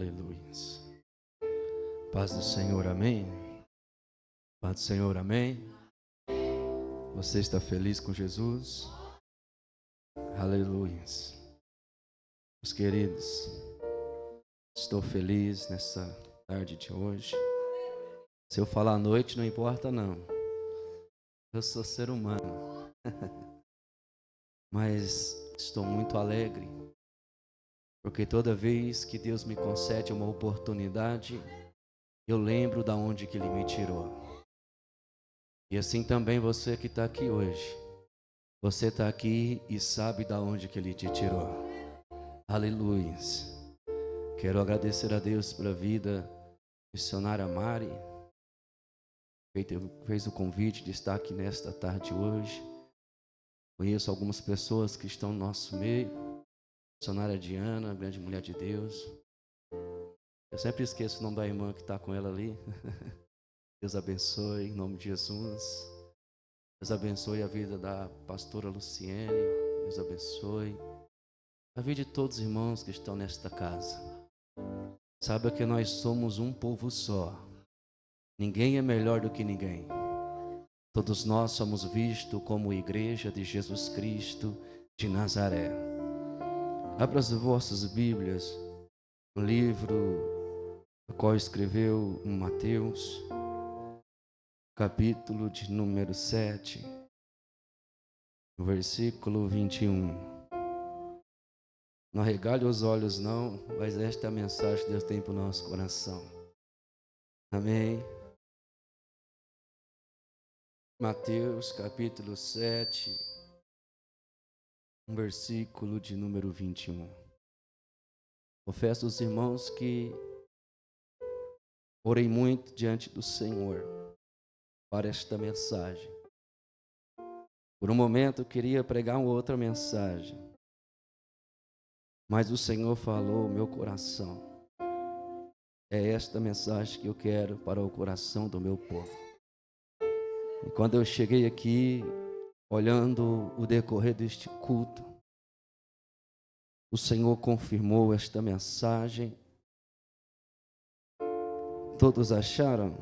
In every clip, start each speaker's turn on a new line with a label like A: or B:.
A: Aleluia. Paz do Senhor, amém. Paz do Senhor, amém. Você está feliz com Jesus? Aleluia. Meus queridos, estou feliz nessa tarde de hoje. Se eu falar à noite, não importa não. Eu sou ser humano. Mas estou muito alegre, porque toda vez que Deus me concede uma oportunidade, eu lembro da onde que Ele me tirou. E assim também você que está aqui hoje. Você está aqui e sabe da onde que Ele te tirou. Aleluia. Quero agradecer a Deus pela vida da missionária Mari. Fez o convite de estar aqui nesta tarde hoje. Conheço algumas pessoas que estão no nosso meio. Missionária Diana, grande mulher de Deus. Eu sempre esqueço o nome da irmã que está com ela ali. Deus abençoe, em nome de Jesus. Deus abençoe a vida da pastora Luciene. Deus abençoe a vida de todos os irmãos que estão nesta casa. Saiba que nós somos um povo só. Ninguém é melhor do que ninguém. Todos nós somos vistos como igreja de Jesus Cristo de Nazaré. Abra as vossas Bíblias, o livro o qual escreveu Mateus, capítulo de número 7, versículo 21. Não arregale os olhos não, mas esta é a mensagem que Deus tem para o nosso coração. Amém? Mateus capítulo 7, versículo de número 21. Confesso aos irmãos que orei muito diante do Senhor para esta mensagem. Por um momento eu queria pregar uma outra mensagem, mas o Senhor falou ao meu coração. É esta mensagem que eu quero para o coração do meu povo. E quando eu cheguei aqui, olhando o decorrer deste culto, o Senhor confirmou esta mensagem. Todos acharam?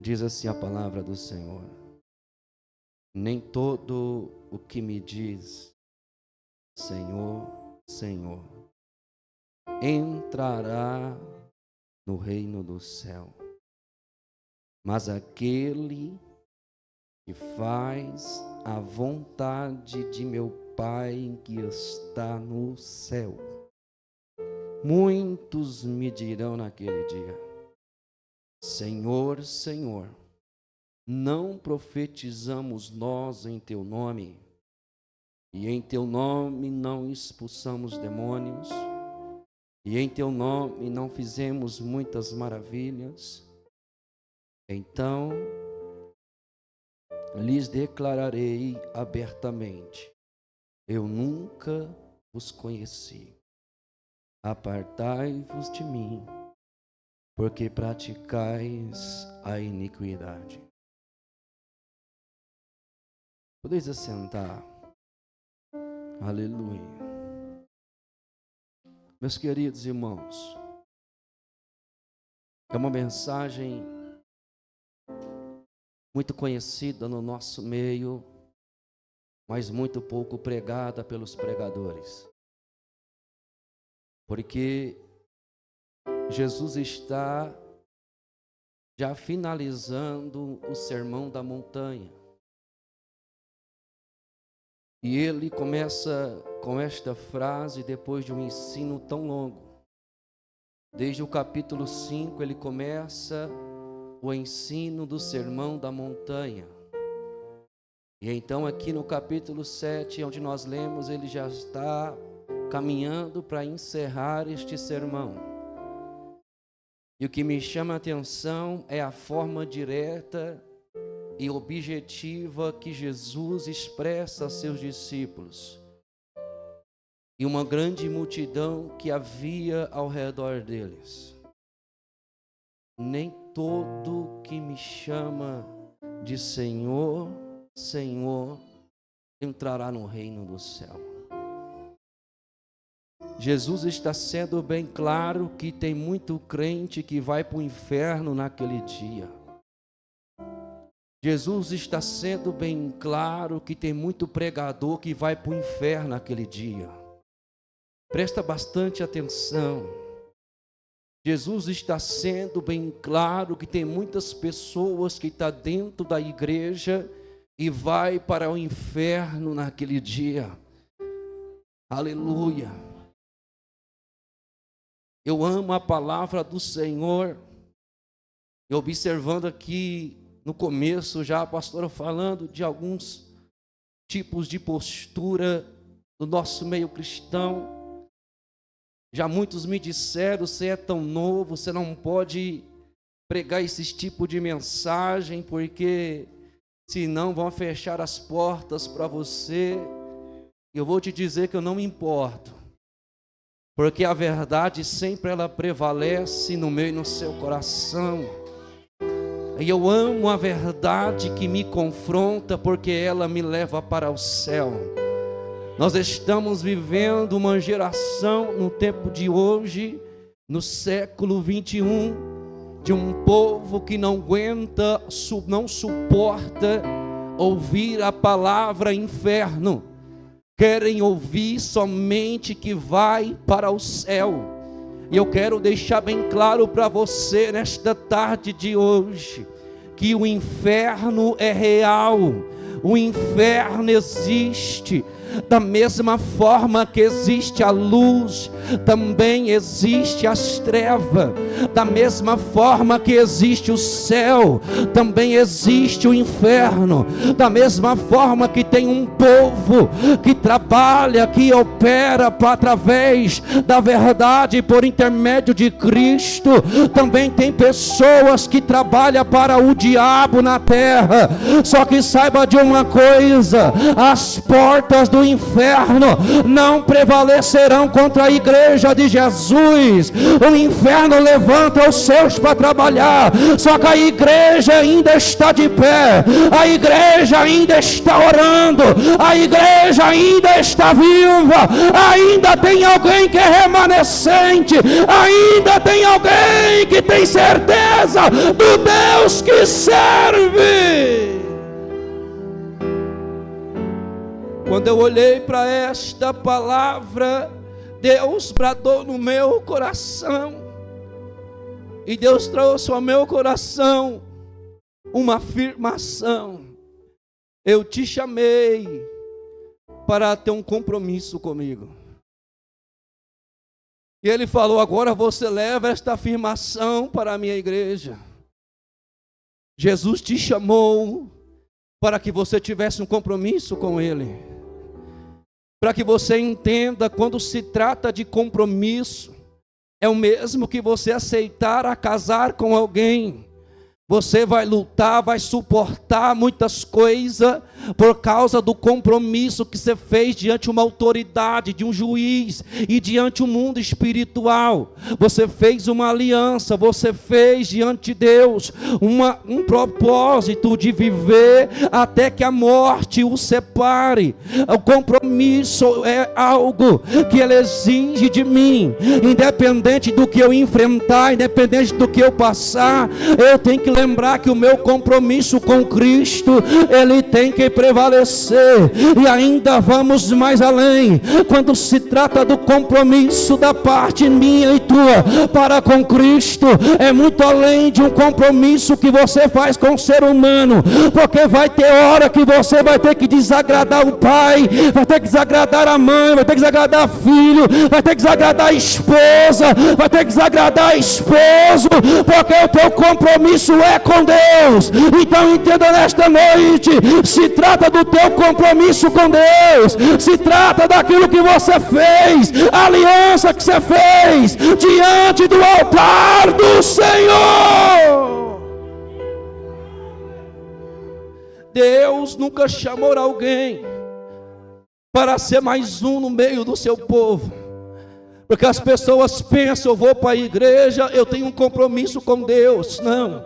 A: Diz assim a palavra do Senhor: nem todo o que me diz Senhor, Senhor, entrará no reino do céu, mas aquele que faz a vontade de meu Pai que está no céu. Muitos me dirão naquele dia: Senhor, Senhor, não profetizamos nós em teu nome, e em teu nome não expulsamos demônios, e em teu nome não fizemos muitas maravilhas? Então lhes declararei abertamente: eu nunca vos conheci. Apartai-vos de mim, porque praticais a iniquidade. Podeis assentar. Aleluia. Meus queridos irmãos, é uma mensagem muito conhecida no nosso meio, mas muito pouco pregada pelos pregadores. Porque Jesus está já finalizando o Sermão da Montanha. E ele começa com esta frase depois de um ensino tão longo. Desde o capítulo 5 ele começa o ensino do Sermão da Montanha. E então aqui no capítulo 7, onde nós lemos, ele já está caminhando para encerrar este sermão. E o que me chama a atenção é a forma direta e objetiva que Jesus expressa a seus discípulos. E uma grande multidão que havia ao redor deles. Nem todo que me chama de Senhor, Senhor, entrará no reino do céu. Jesus está sendo bem claro que tem muito crente que vai para o inferno naquele dia. Jesus está sendo bem claro que tem muito pregador que vai para o inferno naquele dia. Presta bastante atenção. Jesus está sendo bem claro que tem muitas pessoas que estão dentro da igreja e vai para o inferno naquele dia. Aleluia. Eu amo a palavra do Senhor. E observando aqui no começo já a pastora falando de alguns tipos de postura do nosso meio cristão. Já muitos me disseram, você é tão novo, você não pode pregar esse tipo de mensagem, porque senão vão fechar as portas para você. Eu vou te dizer que eu não me importo, porque a verdade sempre ela prevalece no meu e no seu coração. E eu amo a verdade que me confronta, porque ela me leva para o céu. Nós estamos vivendo uma geração no tempo de hoje, no século 21, de um povo que não aguenta, não suporta ouvir a palavra inferno. Querem ouvir somente que vai para o céu. E eu quero deixar bem claro para você nesta tarde de hoje, que o inferno é real, o inferno existe. Da mesma forma que existe a luz, também existe as trevas. Da mesma forma que existe o céu, também existe o inferno. Da mesma forma que tem um povo que trabalha, que opera através da verdade por intermédio de Cristo, também tem pessoas que trabalham para o diabo na terra. Só que saiba de uma coisa: as portas do inferno não prevalecerão contra a igreja de Jesus. O inferno levanta os seus para trabalhar, só que a igreja ainda está de pé, a igreja ainda está orando, a igreja ainda está viva, ainda tem alguém que é remanescente, ainda tem alguém que tem certeza do Deus que serve. Quando eu olhei para esta palavra, Deus bradou no meu coração, e Deus trouxe ao meu coração uma afirmação: eu te chamei para ter um compromisso comigo. E Ele falou: agora você leva esta afirmação para a minha igreja. Jesus te chamou para que você tivesse um compromisso com Ele. Para que você entenda, quando se trata de compromisso, é o mesmo que você aceitar a casar com alguém. Você vai lutar, vai suportar muitas coisas por causa do compromisso que você fez diante de uma autoridade, de um juiz e diante do mundo espiritual. Você fez uma aliança, você fez diante de Deus um propósito de viver até que a morte o separe. O compromisso é algo que Ele exige de mim, independente do que eu enfrentar, independente do que eu passar. Eu tenho que lembrar que o meu compromisso com Cristo, ele tem que prevalecer. E ainda vamos mais além, quando se trata do compromisso da parte minha e tua para com Cristo, é muito além de um compromisso que você faz com o ser humano, porque vai ter hora que você vai ter que desagradar o pai, vai ter que desagradar a mãe, vai ter que desagradar o filho, vai ter que desagradar a esposa, vai ter que desagradar o esposo, porque o teu compromisso é com Deus. Então entenda nesta noite, se trata do teu compromisso com Deus, se trata daquilo que você fez, a aliança que você fez diante do altar do Senhor. Deus nunca chamou alguém para ser mais um no meio do seu povo, porque as pessoas pensam: eu vou para a igreja, eu tenho um compromisso com Deus. Não,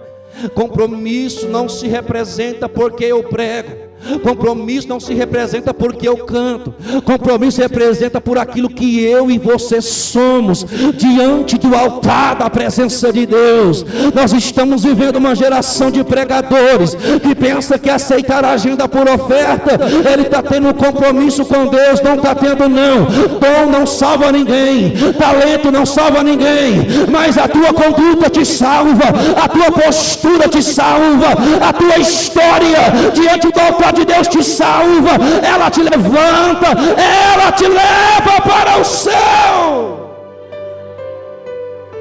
A: compromisso não se representa porque eu prego. Compromisso não se representa porque eu canto. Compromisso representa por aquilo que eu e você somos diante do altar da presença de Deus. Nós estamos vivendo uma geração de pregadores que pensa que aceitar a agenda por oferta, ele está tendo um compromisso com Deus. Não está tendo, não. Dom não salva ninguém, talento não salva ninguém, mas a tua conduta te salva, a tua postura te salva, a tua história diante do altar de Deus te salva. Ela te levanta, ela te leva para o céu.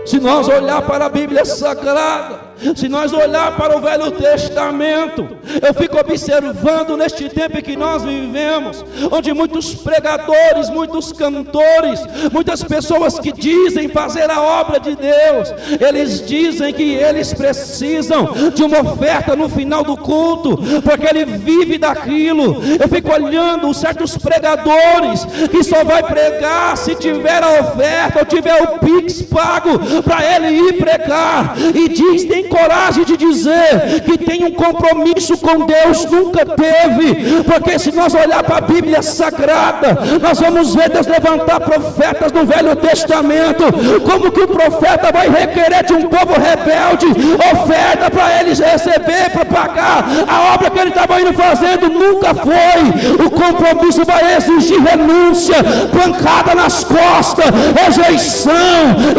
A: Se nós olhar para a Bíblia Sagrada, se nós olhar para o Velho Testamento, eu fico observando neste tempo em que nós vivemos, onde muitos pregadores, muitos cantores, muitas pessoas que dizem fazer a obra de Deus, eles dizem que eles precisam de uma oferta no final do culto, porque ele vive daquilo. Eu fico olhando certos pregadores que só vai pregar se tiver a oferta ou tiver o Pix pago para ele ir pregar, e diz, tem coragem de dizer que tem um compromisso com Deus. Nunca teve, porque se nós olhar para a Bíblia Sagrada, nós vamos ver Deus levantar profetas no Velho Testamento. Como que o profeta vai requerer de um povo rebelde oferta para eles receber, para pagar a obra que ele estava indo fazendo? Nunca foi. O compromisso vai exigir renúncia, pancada nas costas, rejeição.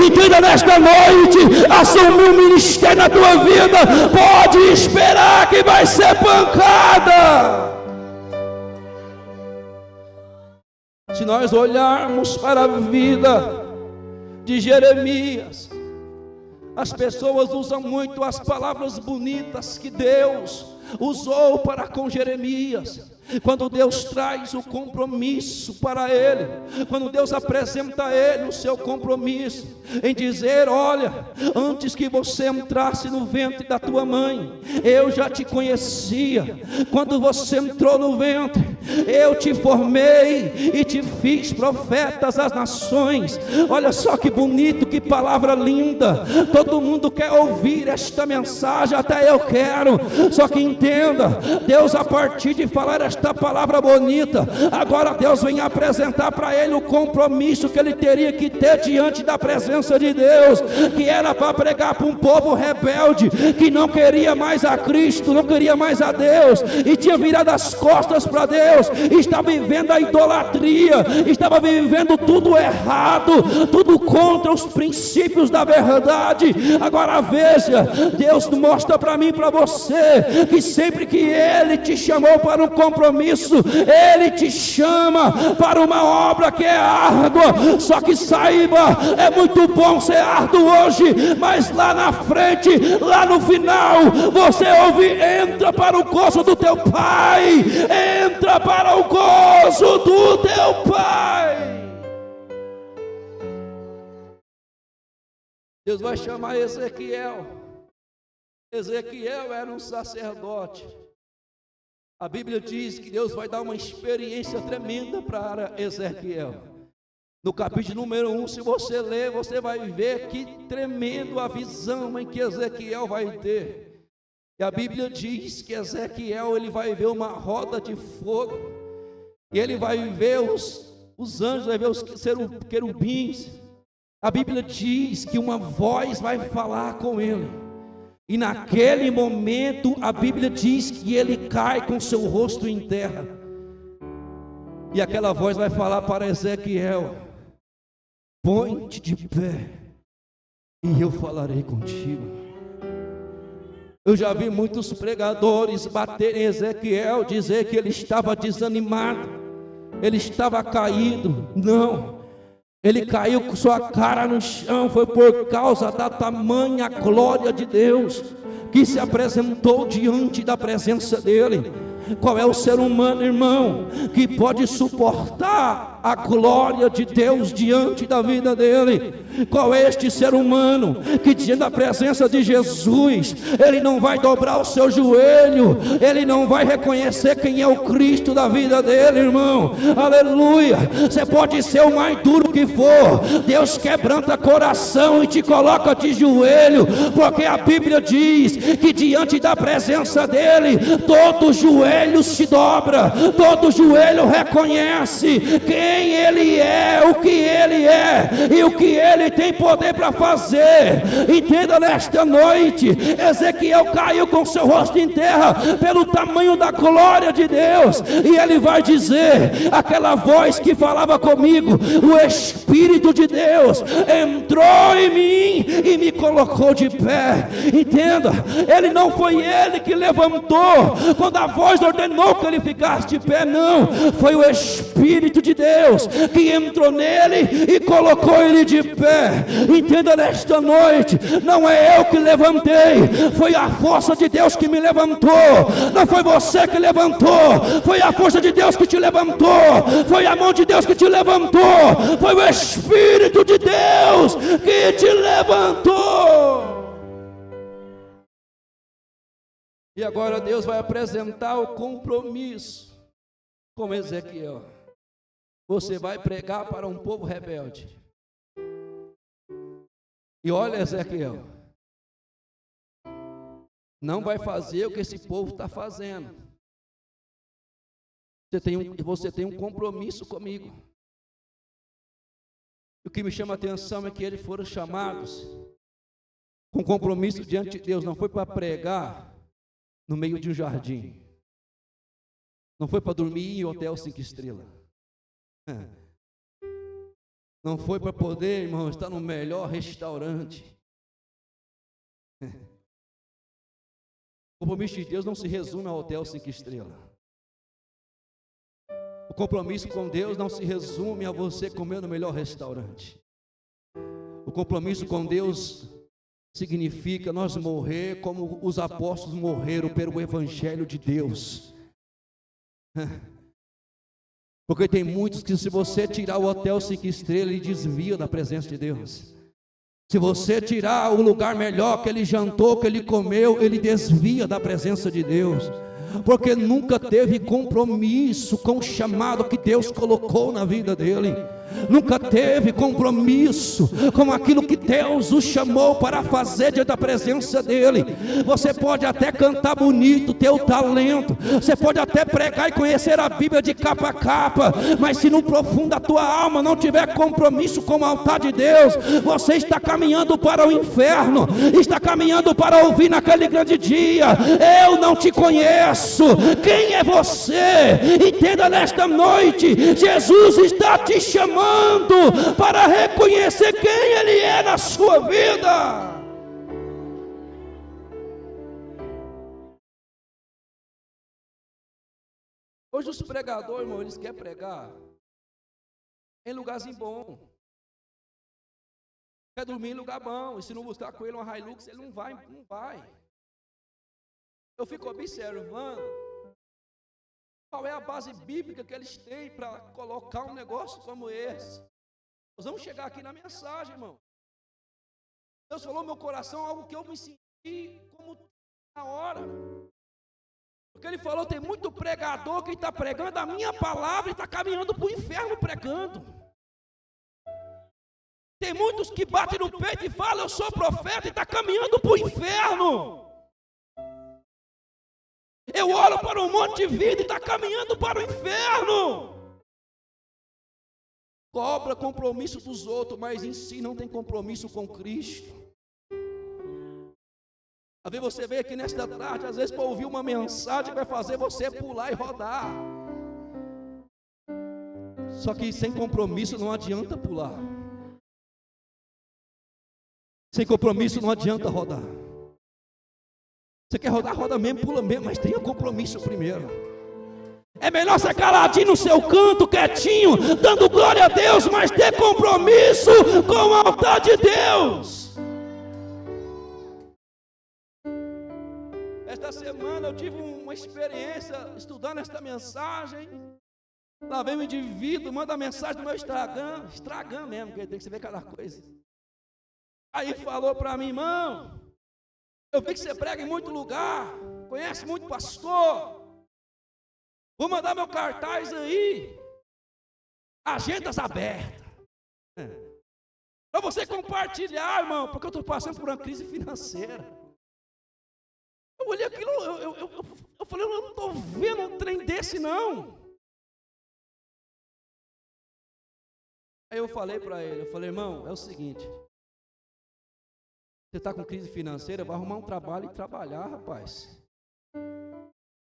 A: Entenda, nesta noite, assumir o ministério na tua vida, pode esperar que vai ser pancada. Se nós olharmos para a vida de Jeremias, as pessoas usam muito as palavras bonitas que Deus usou para com Jeremias. Quando Deus traz o compromisso para ele, quando Deus apresenta a ele o seu compromisso, em dizer, olha, antes que você entrasse no ventre da tua mãe, eu já te conhecia. Quando você entrou no ventre, eu te formei e te fiz profetas às nações. Olha só que bonito, que palavra linda. Todo mundo quer ouvir esta mensagem, até eu quero. Só que entenda, Deus, a partir de falar esta palavra bonita, agora Deus vem apresentar para ele o compromisso que ele teria que ter diante da presença de Deus, que era para pregar para um povo rebelde, que não queria mais a Cristo, não queria mais a Deus, e tinha virado as costas para Deus, estava vivendo a idolatria, estava vivendo tudo errado, tudo contra os princípios da verdade. Agora veja, Deus mostra para mim e para você, que sempre que ele te chamou para um compromisso, ele te chama para uma obra que é árdua. Só que saiba, é muito bom ser árduo hoje, mas lá na frente, lá no final, você ouve, entra para o gozo do teu Pai, entra para o gozo do teu Pai. Deus vai chamar Ezequiel. Ezequiel era um sacerdote. A Bíblia diz que Deus vai dar uma experiência tremenda para Ezequiel. No capítulo número 1, se você ler, você vai ver que tremendo a visão em que Ezequiel vai ter. E a Bíblia diz que Ezequiel, ele vai ver uma roda de fogo, e ele vai ver os anjos, vai ver os querubins. A Bíblia diz que uma voz vai falar com ele. E naquele momento a Bíblia diz que ele cai com seu rosto em terra. E aquela voz vai falar para Ezequiel: põe-te de pé e eu falarei contigo. Eu já vi muitos pregadores baterem em Ezequiel, dizer que ele estava desanimado, ele estava caído. Não, ele caiu com sua cara no chão, foi por causa da tamanha glória de Deus que se apresentou diante da presença dele. Qual é o ser humano, irmão, que pode suportar a glória de Deus diante da vida dele. Qual é este ser humano que diante da presença de Jesus, ele não vai dobrar o seu joelho, ele não vai reconhecer quem é o Cristo da vida dele, irmão? Aleluia. Você pode ser o mais duro que for, Deus quebranta coração e te coloca de joelho, porque a Bíblia diz que diante da presença dele, todo joelho se dobra, todo joelho reconhece quem ele é, o que ele é e o que ele tem poder para fazer. Entenda nesta noite, Ezequiel caiu com seu rosto em terra pelo tamanho da glória de Deus, e ele vai dizer, aquela voz que falava comigo, o Espírito de Deus entrou em mim e me colocou de pé. Entenda, não foi ele que levantou quando a voz ordenou que ele ficasse de pé, não, foi o Espírito de Deus que entrou nele e colocou ele de pé. Entenda nesta noite, não é eu que levantei, foi a força de Deus que me levantou. Não foi você que levantou, foi a força de Deus que te levantou, foi a mão de Deus que te levantou, foi o Espírito de Deus que te levantou. E agora Deus vai apresentar o compromisso com Ezequiel. Você vai pregar para um povo rebelde. E olha, Ezequiel, não vai fazer o que esse povo está fazendo. Você tem um compromisso comigo. O que me chama a atenção é que eles foram chamados com compromisso diante de Deus. Não foi para pregar no meio de um jardim. Não foi para dormir em hotel 5 estrelas. Não foi para poder, irmão, estar no melhor restaurante. O compromisso de Deus não se resume ao hotel 5 estrelas. O compromisso com Deus não se resume a você comer no melhor restaurante. O compromisso com Deus significa nós morrer como os apóstolos morreram pelo Evangelho de Deus. Porque tem muitos que, se você tirar o hotel 5 estrelas, ele desvia da presença de Deus. Se você tirar o lugar melhor que ele jantou, que ele comeu, ele desvia da presença de Deus. Porque nunca teve compromisso com o chamado que Deus colocou na vida dele. Nunca teve compromisso com aquilo que Deus o chamou para fazer diante da presença dele. Você pode até cantar bonito, ter o talento, você pode até pregar e conhecer a Bíblia de capa a capa, mas se no profundo da tua alma não tiver compromisso com o altar de Deus, você está caminhando para o inferno, está caminhando para ouvir naquele grande dia: eu não te conheço, quem é você? Entenda nesta noite, Jesus está te chamando para reconhecer quem ele é na sua vida. Hoje os pregadores, irmão, eles querem pregar em lugarzinho bom, quer dormir em lugar bom, e se não buscar com ele uma Hilux, ele não vai. Eu fico observando qual é a base bíblica que eles têm para colocar um negócio como esse. Nós vamos chegar aqui na mensagem, irmão. Deus falou no meu coração algo que eu me senti como na hora. Porque ele falou, tem muito pregador que está pregando a minha palavra e está caminhando para o inferno pregando. Tem muitos que batem no peito e falam, eu sou profeta, e está caminhando para o inferno. Eu oro para um monte de vida e está caminhando para o inferno. Cobra compromisso dos outros, mas em si não tem compromisso com Cristo. Às vezes você veio aqui nesta tarde, às vezes para ouvir uma mensagem que vai fazer você pular e rodar. Só que sem compromisso não adianta pular. Sem compromisso não adianta rodar. Você quer rodar, roda mesmo, pula mesmo, mas tenha compromisso primeiro. É melhor ser caladinho no seu canto, quietinho, dando glória a Deus, mas ter compromisso com o altar de Deus. Esta semana eu tive uma experiência estudando esta mensagem. Lá vem o indivíduo, manda mensagem no meu Instagram mesmo, porque tem que ver cada coisa. Aí falou para mim, irmão, eu vi que você prega em muito lugar, conhece muito pastor, vou mandar meu cartaz aí, agendas abertas, para você compartilhar, irmão, porque eu estou passando por uma crise financeira. Eu olhei aquilo, eu falei, eu não estou vendo um trem desse não. Aí eu falei para ele, irmão, é o seguinte, você está com crise financeira, vai arrumar um trabalho e trabalhar, rapaz.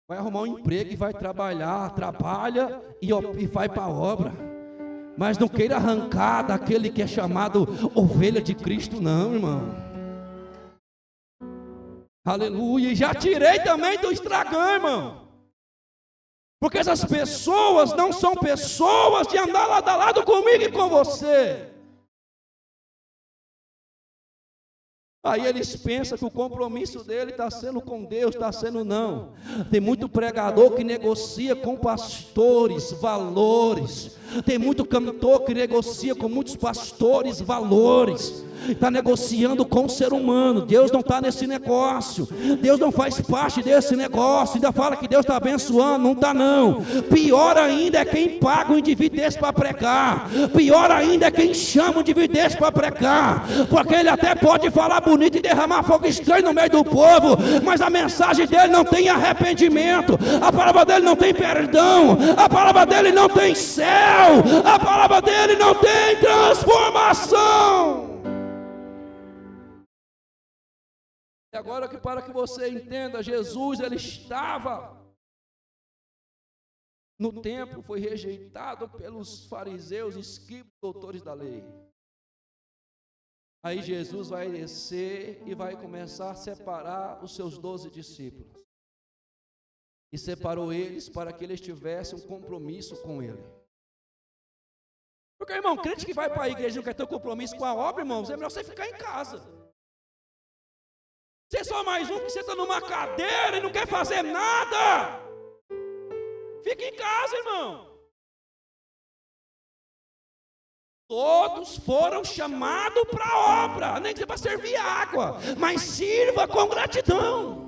A: Vai arrumar um emprego e vai trabalhar, trabalha e vai para a obra. Mas não queira arrancar daquele que é chamado ovelha de Cristo, não, irmão. Aleluia, e já tirei também do Instagram, irmão. Porque essas pessoas não são pessoas de andar lado a lado comigo e com você. Aí eles pensam que o compromisso dele está sendo com Deus, está sendo não. Tem muito pregador que negocia com pastores valores. Tem muito cantor que negocia com muitos pastores valores. Está negociando com o ser humano. Deus não está nesse negócio. Deus não faz parte desse negócio. Ainda fala que Deus está abençoando. Não está não. Pior ainda é quem paga um indivíduo desse para pregar. Pior ainda é quem chama um indivíduo desse para pregar. Porque ele até pode falar bonito e derramar fogo estranho no meio do povo, mas a mensagem dele não tem arrependimento. A palavra dele não tem perdão. A palavra dele não tem céu. A palavra dele não tem transformação. E agora que para que você entenda, Jesus, ele estava no templo, foi rejeitado pelos fariseus, escribas, doutores da lei. Aí Jesus vai descer e vai começar a separar os seus 12 discípulos. E separou eles para que eles tivessem um compromisso com ele. Porque, irmão, crente que vai para a igreja e não quer ter um compromisso com a obra, irmãos, é melhor você ficar em casa. Você é só mais um que senta numa cadeira e não quer fazer nada. Fica em casa, irmão. Todos foram chamados para a obra, nem que seja para servir água, mas sirva com gratidão.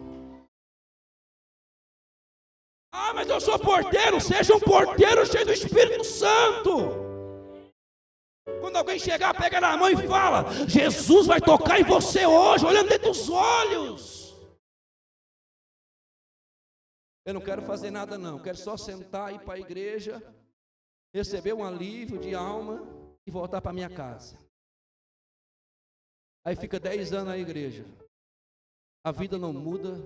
A: Ah, mas eu sou porteiro, seja um porteiro cheio do Espírito Santo. Quando alguém chegar, pega na mão e fala, Jesus vai tocar em você hoje, olhando dentro dos olhos. Eu não quero fazer nada não, quero só sentar, ir para a igreja, receber um alívio de alma e voltar para minha casa. Aí fica 10 anos na igreja, a vida não muda,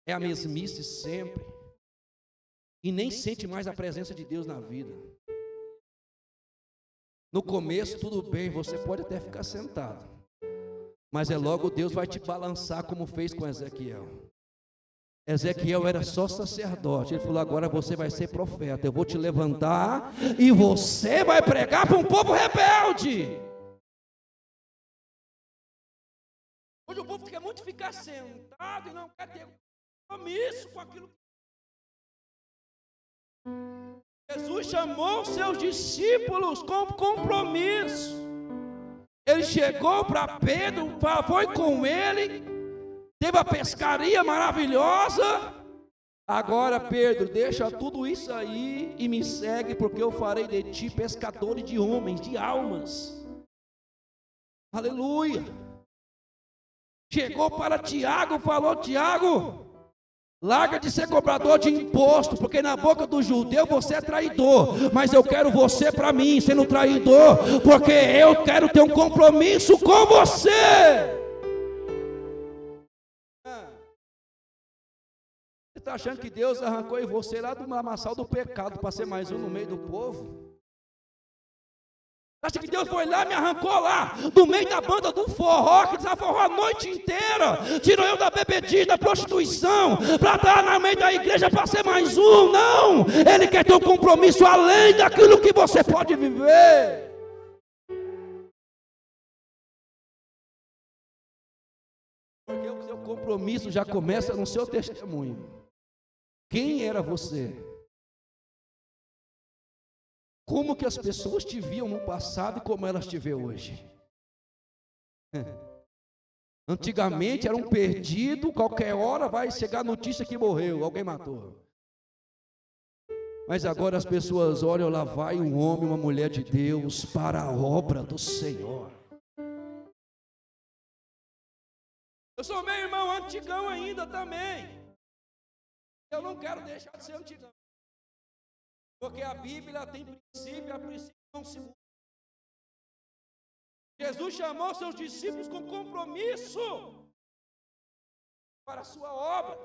A: é a mesmice sempre, e nem sente mais a presença de Deus na vida. No começo tudo bem, você pode até ficar sentado, mas é logo Deus vai te balançar como fez com Ezequiel. Ezequiel era só sacerdote, ele falou, agora você vai ser profeta, eu vou te levantar e você vai pregar para um povo rebelde. Hoje o povo quer muito ficar sentado e não quer ter compromisso com aquilo. Jesus chamou seus discípulos com compromisso. Ele chegou para Pedro, foi com ele, teve a pescaria maravilhosa. Agora, Pedro, deixa tudo isso aí e me segue, porque eu farei de ti pescadores de homens, de almas. Aleluia. Chegou para Tiago, falou, Tiago, larga de ser cobrador de imposto, porque na boca do judeu você é traidor, mas eu quero você para mim, sendo traidor, porque eu quero ter um compromisso com você. Você está achando que Deus arrancou em você lá do lamaçal do pecado para ser mais um no meio do povo? Acha que Deus foi lá, me arrancou lá, do meio da banda do forró, que desaforrou a noite inteira, tirou eu da bebedinha, da prostituição, para estar no meio da igreja para ser mais um? Não, Ele quer ter um compromisso além daquilo que você pode viver. Porque o seu compromisso já começa no seu testemunho. Quem era você? como que as pessoas te viam no passado e como elas te veem hoje. Antigamente era um perdido, qualquer hora vai chegar a notícia que morreu, alguém matou. Mas agora as pessoas olham, lá vai um homem, uma mulher de Deus para a obra do Senhor. Eu sou meu irmão antigão ainda também. Eu não quero deixar de ser antigão. Porque a Bíblia tem princípio, a princípio não se muda. Jesus chamou seus discípulos com compromisso para a sua obra.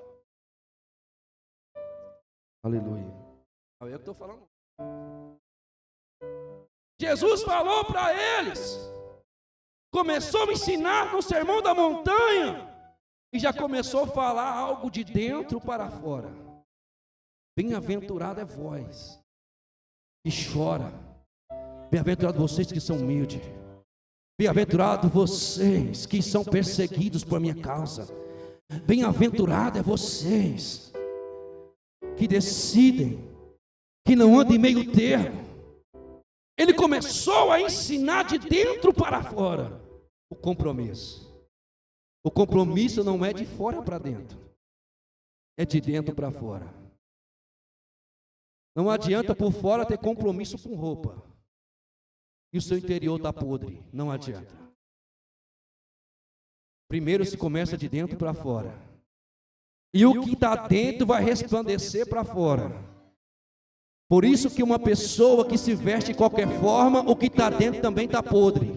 A: Aleluia. É eu que estou falando. Jesus falou para eles, começou a ensinar no Sermão da Montanha, e já começou a falar algo de dentro para fora. Bem-aventurado é vós que chora, bem-aventurado vocês que são humildes, bem-aventurado vocês que são perseguidos por minha causa, bem-aventurado é vocês que decidem, que não andam em meio termo. Ele começou a ensinar de dentro para fora o compromisso. O compromisso não é de fora para dentro, é de dentro para fora. Não adianta por fora ter compromisso com roupa e o seu interior está podre, não adianta. Primeiro se começa de dentro para fora, e o que está dentro vai resplandecer para fora. Por isso que uma pessoa que se veste de qualquer forma, o que está dentro também está podre.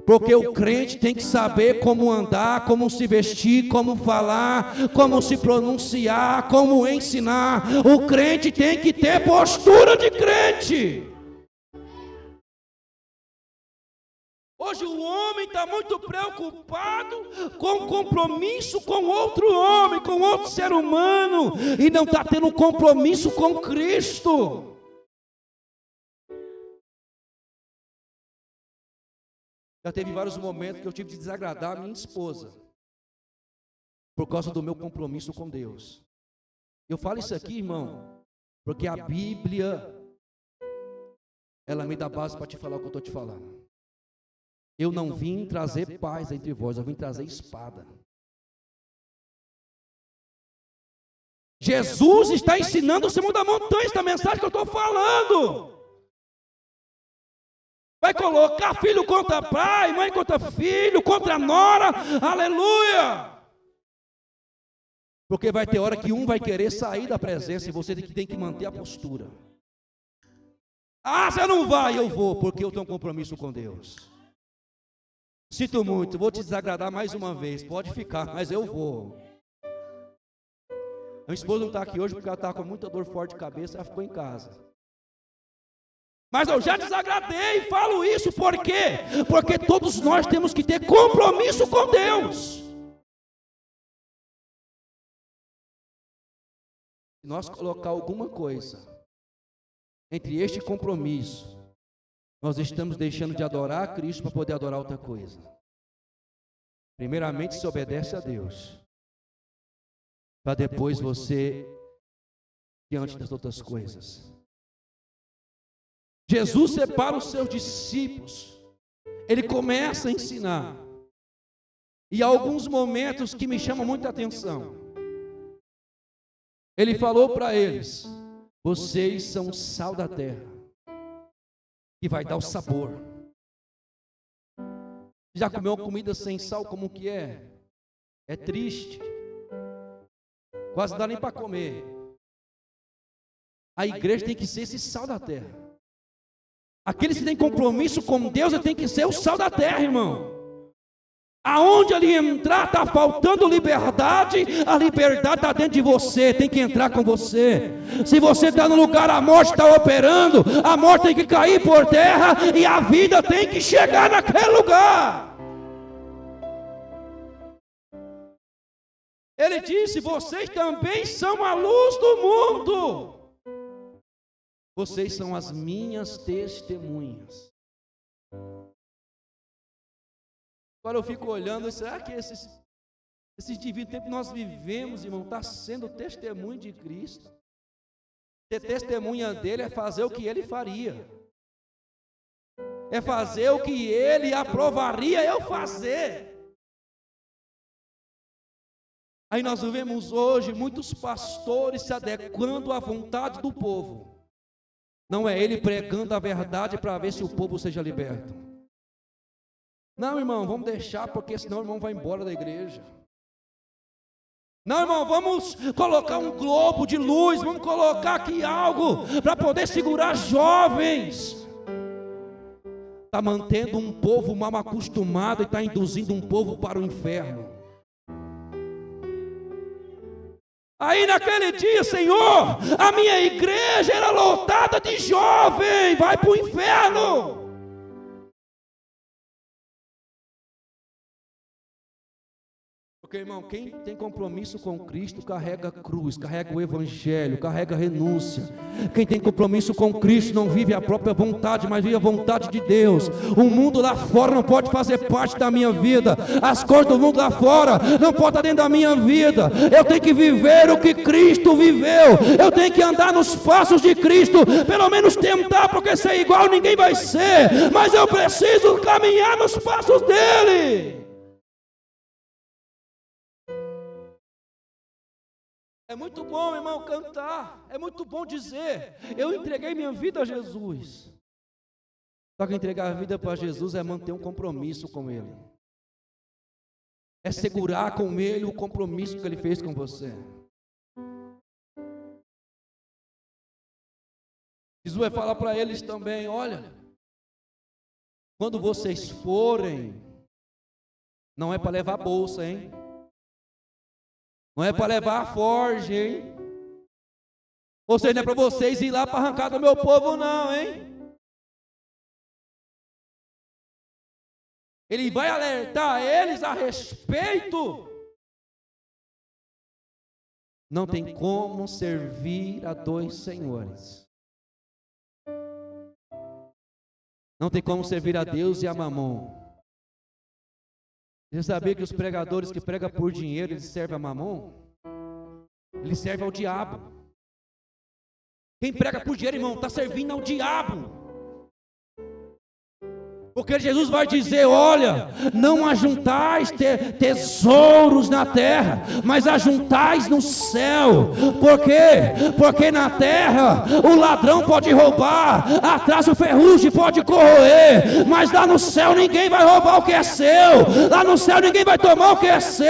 A: Porque o crente tem que saber como andar, como se vestir, como falar, como se pronunciar, como ensinar. O crente tem que ter postura de crente. Hoje o homem está muito preocupado com compromisso com outro homem, com outro ser humano, e não está tendo compromisso com Cristo. Já teve vários momentos que eu tive de desagradar a minha esposa, por causa do meu compromisso com Deus. Eu falo isso aqui, irmão, porque a Bíblia, ela me dá base para te falar o que eu estou te falando. Eu não vim trazer paz entre vós, eu vim trazer espada. Jesus está ensinando o Sermão da Montanha, esta mensagem que eu estou falando. Vai colocar filho contra pai, mãe contra filho, contra nora, aleluia. Porque vai ter hora que um vai querer sair da presença e você tem que manter a postura. Ah, você não vai, eu vou, porque eu tenho um compromisso com Deus. Sinto muito, vou te desagradar mais uma vez, pode ficar, mas eu vou. A minha esposa não está aqui hoje porque ela está com muita dor forte de cabeça, ela ficou em casa. Mas eu já desagradei e falo isso, por quê? Porque todos nós temos que ter compromisso com Deus. Se nós colocar alguma coisa entre este compromisso, nós estamos deixando de adorar a Cristo para poder adorar outra coisa. Primeiramente se obedece a Deus, para depois você diante das outras coisas. Jesus separa os seus discípulos, ele começa a ensinar, e há alguns momentos que me chamam muita atenção. Ele falou para eles: vocês são o sal da terra, que vai dar o sabor. Já comeu comida sem sal, como que é? É triste, quase não dá nem para comer. A igreja tem que ser esse sal da terra. Aqueles que têm compromisso com Deus tem que ser o sal da terra, irmão. Aonde ele entrar está faltando liberdade, a liberdade está dentro de você, tem que entrar com você. Se você está no lugar, a morte está operando, a morte tem que cair por terra e a vida tem que chegar naquele lugar. Ele disse: vocês também são a luz do mundo. Vocês são as minhas testemunhas. Agora eu fico olhando, será que esses divinos tempos que nós vivemos, irmão, está sendo testemunho de Cristo?
B: Ser testemunha dele é fazer o que ele faria. É fazer o que ele aprovaria eu fazer. Aí nós vemos hoje muitos pastores se adequando à vontade do povo. Não é ele pregando a verdade para ver se o povo seja liberto. Não, irmão, vamos deixar, porque senão o irmão vai embora da igreja. Não, irmão, vamos colocar um globo de luz, vamos colocar aqui algo para poder segurar jovens. Está mantendo um povo mal acostumado e está induzindo um povo para o inferno. Aí naquele dia, Senhor, a minha igreja era lotada de jovem, vai para o inferno. Porque, irmão, quem tem compromisso com Cristo carrega a cruz, carrega o evangelho, carrega a renúncia. Quem tem compromisso com Cristo não vive a própria vontade, mas vive a vontade de Deus. O mundo lá fora não pode fazer parte da minha vida. As coisas do mundo lá fora não podem estar dentro da minha vida. Eu tenho que viver o que Cristo viveu. Eu tenho que andar nos passos de Cristo. Pelo menos tentar, porque ser igual ninguém vai ser. Mas eu preciso caminhar nos passos dele. É muito bom, irmão, cantar. É muito bom dizer: eu entreguei minha vida a Jesus. Só que entregar a vida para Jesus é manter um compromisso com Ele. É segurar com Ele o compromisso que Ele fez com você. Jesus vai falar para eles também: olha, quando vocês forem, não é para levar bolsa, hein? Não é para levar a forja, hein? Ou seja, não é para vocês ir lá para arrancar do meu povo, não, hein? Ele vai alertar eles a respeito. Não tem como servir a dois senhores. Não tem como servir a Deus e a Mamon. Você sabia que os pregadores que pregam por dinheiro, eles servem a Mamon? Eles servem ao diabo. Quem prega por dinheiro, irmão, está servindo ao diabo. Porque Jesus vai dizer: olha, não ajuntais tesouros na terra, mas ajuntais no céu. Por quê? Porque na terra o ladrão pode roubar, atrás o ferrugem pode corroer, mas lá no céu ninguém vai roubar o que é seu. Lá no céu ninguém vai tomar o que é seu.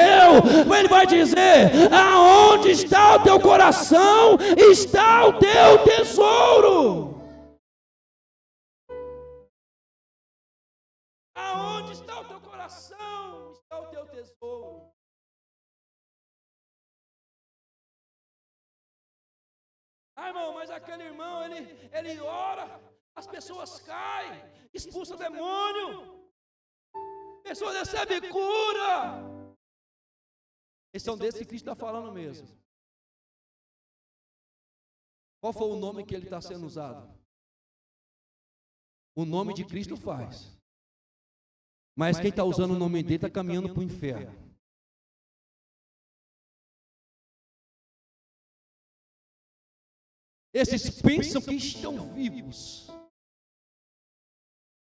B: Ele vai dizer: aonde está o teu coração, está o teu tesouro. Aonde está o teu coração, está o teu tesouro. Ah, irmão, mas aquele irmão, ele ora, as pessoas caem, expulsa o demônio, pessoas recebem cura. Esse é um desses que Cristo está falando mesmo. Qual foi o nome que ele está sendo usado? O nome de Cristo faz. Mas quem está usando o nome dele está caminhando para o inferno. Esses pensam que estão vivos,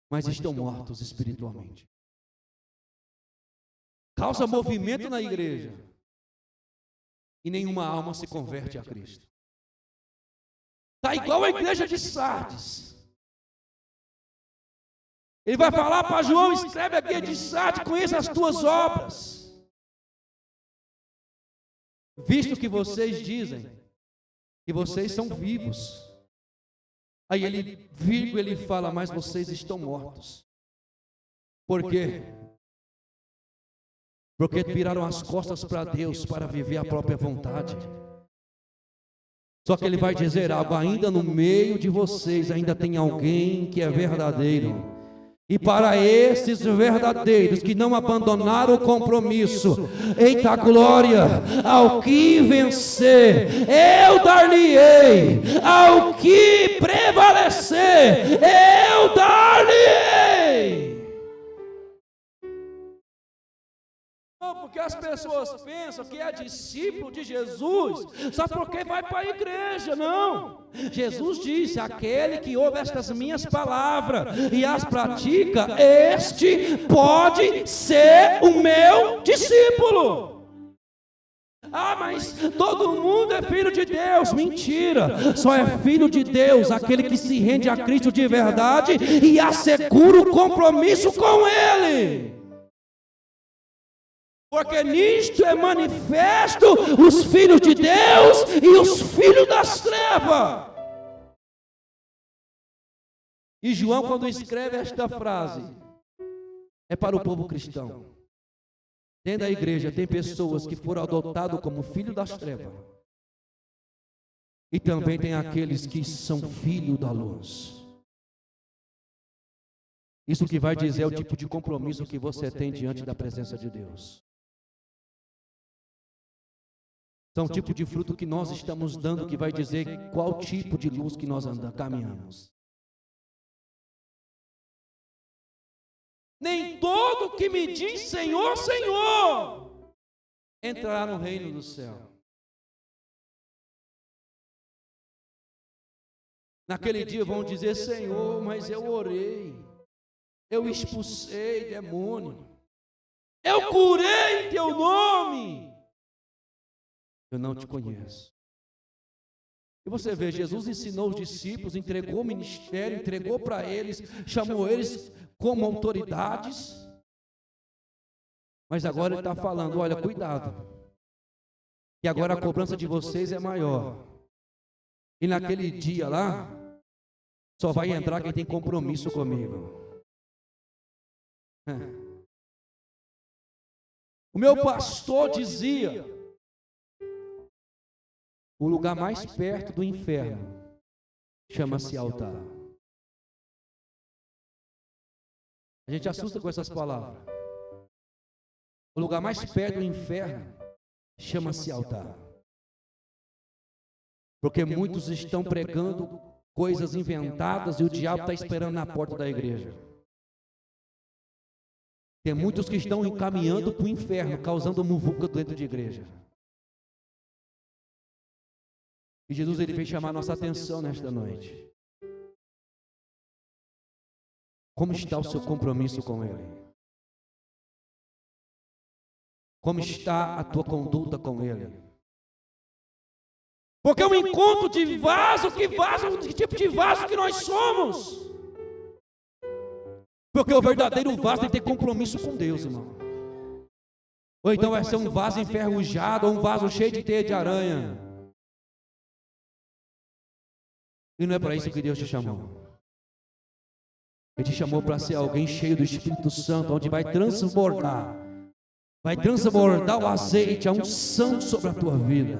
B: mas estão mortos espiritualmente. Causa movimento na igreja e nenhuma alma se converte a Cristo. Está igual a igreja de Sardes. Ele vai falar para João: escreve aqui de Sardes, conheça as tuas obras. Visto que vocês dizem que vocês são vivos. Aí ele fala: mas vocês estão mortos. Por quê? Porque viraram as costas para Deus para viver a própria vontade. Só que ele vai dizer algo: ainda no meio de vocês ainda tem alguém que é verdadeiro. E para esses verdadeiros que não abandonaram o compromisso, eita glória, ao que vencer, eu dar-lhe-ei, ao que prevalecer, eu dar-lhe-ei. Não, porque as pessoas pensam que é discípulo de Jesus só porque vai para a igreja. Não. Jesus disse: aquele que ouve estas minhas palavras e as pratica, este pode ser o meu discípulo. Ah, mas todo mundo é filho de Deus. Mentira. Só é filho de Deus aquele que se rende a Cristo de verdade e assegura o compromisso com Ele. Porque nisto é manifesto os filhos de Deus e os filhos das trevas. E João, quando escreve esta frase, é para o povo cristão. Dentro da igreja tem pessoas que foram adotadas como filhos das trevas. E também tem aqueles que são filhos da luz. Isso que vai dizer é o tipo de compromisso que você tem diante da presença de Deus. São o tipo de fruto que nós estamos dando que vai dizer qual tipo de luz que nós caminhamos. Nem todo que me diz Senhor, Senhor, entrará no reino do céu. Naquele dia vão dizer: Senhor, mas eu orei, eu expulsei demônio, eu curei em teu nome. Eu não te conheço. E você vê, Jesus ensinou os discípulos, entregou o ministério, entregou para eles, chamou eles como autoridades. Mas agora ele está falando: olha, cuidado, que agora a cobrança de vocês é maior. E naquele dia lá, só vai entrar quem tem compromisso comigo. O meu pastor dizia: o lugar mais perto do inferno chama-se altar. A gente assusta com essas palavras. O lugar mais perto do inferno chama-se altar. Porque muitos estão pregando coisas inventadas e o diabo está esperando na porta da igreja. Tem muitos que estão encaminhando para o inferno, causando muvuca dentro de igreja. E Jesus, ele veio chamar a nossa atenção nesta noite. Como está o seu compromisso com Ele? Como está a tua conduta com Ele? Porque é um encontro de vaso, que tipo de vaso que nós somos? Porque o verdadeiro vaso tem que ter compromisso com Deus, irmão. Ou então vai ser um vaso enferrujado, ou um vaso cheio de teia de aranha. E não é para isso que Deus te chamou. Ele te chamou para ser alguém cheio do Espírito Santo, onde vai transbordar o azeite, a unção sobre a tua vida.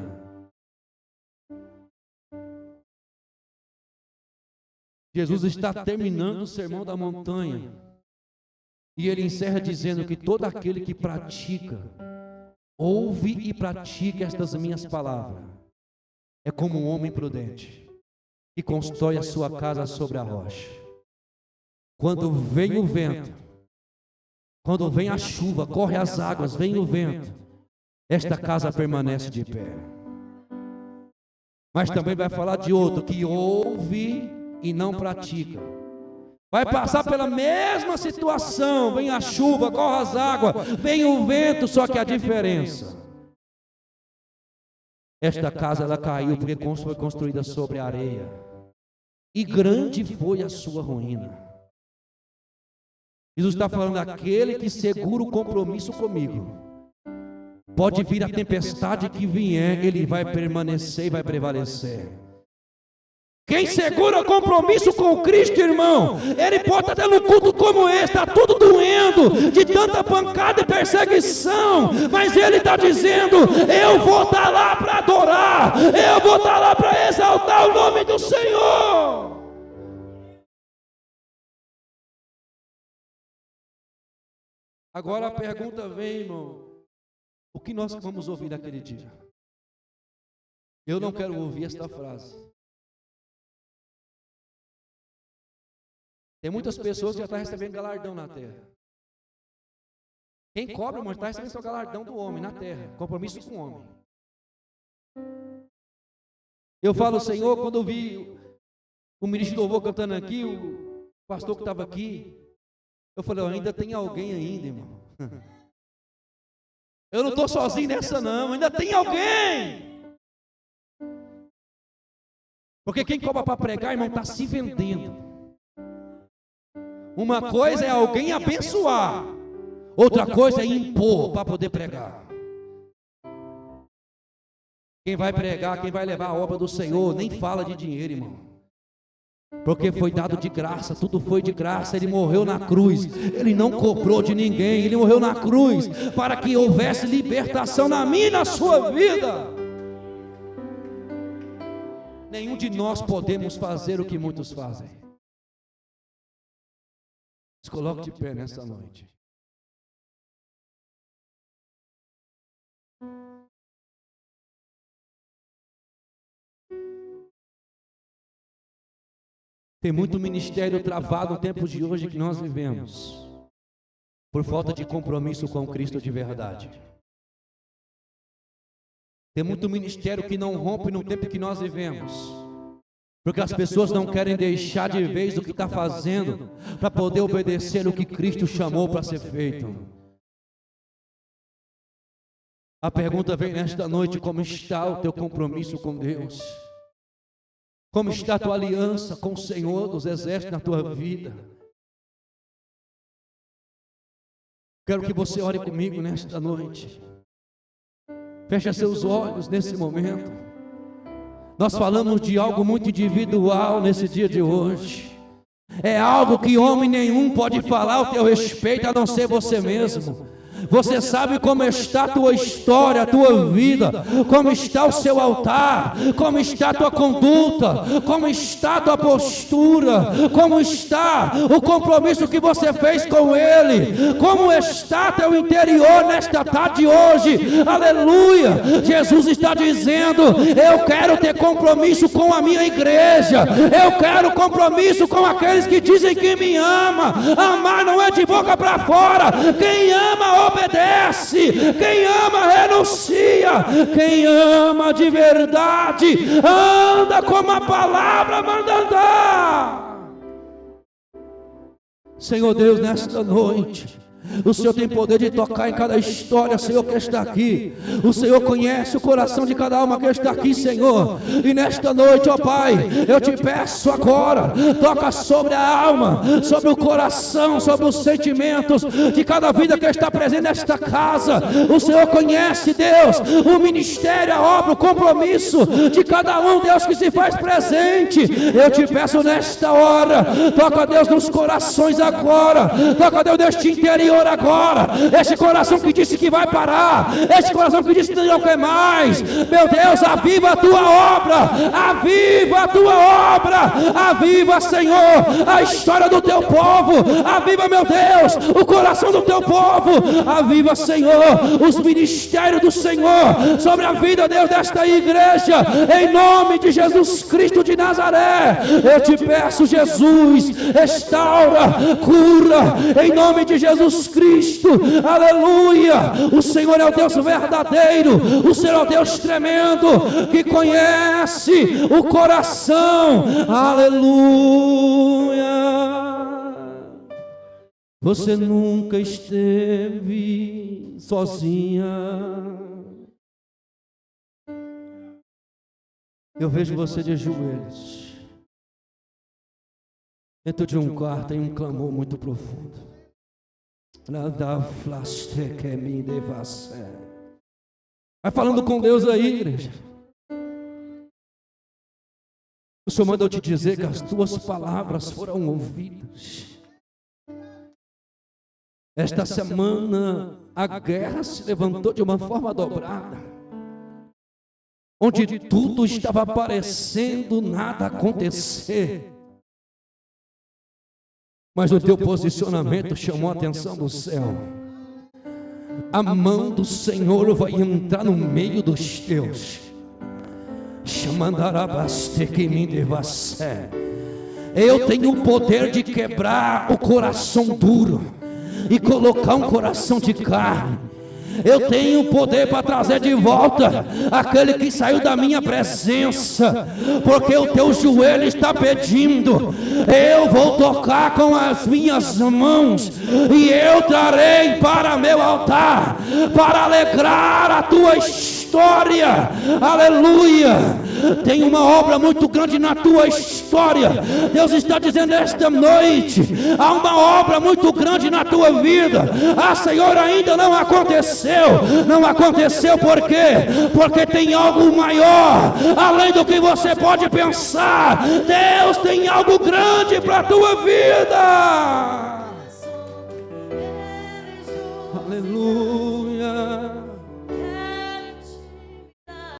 B: Jesus está terminando o sermão da montanha, e ele encerra dizendo que todo aquele que pratica, ouve e pratica estas minhas palavras, é como um homem prudente, que constrói a sua casa sobre a rocha. Quando vem o vento, quando vem a chuva, corre as águas, vem o vento, esta casa permanece de pé. Mas também vai falar de outro que ouve e não pratica. Vai passar pela mesma situação, vem a chuva, corre as águas, vem o vento, só que a diferença: esta casa ela caiu porque foi construída sobre a areia, e grande foi a sua ruína. Jesus está falando: aquele que segura o compromisso comigo, pode vir a tempestade que vier, ele vai permanecer e vai prevalecer. Quem segura o compromisso com Cristo, irmão, ele pode estar tendo um culto como esse, está tudo doendo, de tanta pancada e perseguição, mas ele está dizendo: eu vou estar lá para adorar, eu vou estar lá para exaltar o nome do Senhor. Agora a pergunta vem, irmão: o que nós vamos ouvir naquele dia? Eu não quero ouvir esta frase. Tem muitas pessoas que já estão recebendo galardão na terra. Quem cobra, irmão, está recebendo seu galardão do homem na terra. Compromisso com o homem. Eu falo, Senhor, quando eu vi o ministro de louvor cantando aqui, o pastor que estava aqui, eu falei, ainda tem alguém ainda, irmão. Eu não estou sozinho nessa não, ainda tem alguém. Porque quem cobra para pregar, irmão, está se vendendo. Uma coisa é alguém abençoar, outra coisa é impor para poder pregar. Quem vai pregar, quem vai levar a obra do Senhor, nem fala de dinheiro, irmão. Porque foi dado de graça, tudo foi de graça. Ele morreu na cruz, ele não cobrou de ninguém, ele morreu na cruz para que houvesse libertação na minha e na sua vida. Nenhum de nós podemos fazer o que muitos fazem. Se coloque de pé nessa noite. Tem muito ministério travado no tempo de hoje que nós vivemos, por falta de compromisso com Cristo de verdade. Tem muito ministério que não rompe no tempo que nós vivemos, porque as pessoas não querem deixar de vez o que está fazendo, para poder obedecer o que Cristo chamou para ser feito. A pergunta vem nesta noite: como está o teu compromisso com Deus? Como está a tua aliança com o Senhor dos Exércitos na tua vida? Quero que você ore comigo nesta noite. Feche seus olhos nesse momento. Nós falamos de algo muito individual nesse dia de hoje. É algo que homem nenhum pode falar ao teu respeito, a não ser você mesmo. Você sabe como está a tua história, a tua vida, como está o seu altar, como está a tua conduta, como está a tua postura, como está o compromisso que você fez com Ele, como está teu interior nesta tarde de hoje. Aleluia! Jesus está dizendo: eu quero ter compromisso com a minha igreja, eu quero compromisso com aqueles que dizem que me ama. Amar não é de boca para fora. Quem ama obedece, quem ama renuncia, quem ama de verdade anda como a palavra manda andar. Senhor Deus, nesta noite o Senhor tem poder de tocar em cada história, Senhor, que está aqui. O Senhor conhece o coração de cada alma que está aqui, Senhor. E nesta noite, ó Pai, eu te peço agora, toca sobre a alma, sobre o coração, sobre os sentimentos de cada vida que está presente nesta casa. O Senhor conhece, Deus, o ministério, a obra, o compromisso de cada um, Deus, que se faz presente. Eu te peço nesta hora, toca, Deus, nos corações agora, toca, Deus, neste interior agora, este coração que disse que vai parar, este coração que disse que não quer mais. Meu Deus, aviva a tua obra, aviva a tua obra, aviva, Senhor, a história do teu povo, aviva, meu Deus, o coração do teu povo, aviva, Senhor, os ministérios do Senhor sobre a vida, Deus, desta igreja, em nome de Jesus Cristo de Nazaré. Eu te peço, Jesus, restaura, cura, em nome de Jesus Cristo, aleluia. O Senhor é o Deus verdadeiro, o Senhor é o Deus tremendo, que conhece o coração, aleluia. Você nunca esteve sozinha. Eu vejo você de joelhos dentro de um quarto em um clamor muito profundo. Vai falando com Deus aí, igreja. O Senhor mandou te dizer que as tuas palavras foram ouvidas. Esta semana a guerra se levantou de uma forma dobrada, onde tudo estava parecendo nada acontecer. Mas o teu posicionamento chamou a atenção do céu. A mão do Senhor vai entrar no meio dos teus. Eu tenho o poder de quebrar o coração duro. e colocar um coração de carne. Eu tenho poder para trazer de volta aquele que saiu da minha presença, porque o teu joelho está pedindo. Eu vou tocar com as minhas mãos e eu trarei para meu altar, para alegrar a tua história. Aleluia. Tem uma obra muito grande na tua história. Deus está dizendo esta noite: há uma obra muito grande na tua vida. Ah, Senhor, ainda não aconteceu. Não aconteceu por quê? Porque tem algo maior, além do que você pode pensar. Deus tem algo grande para a tua vida. Aleluia.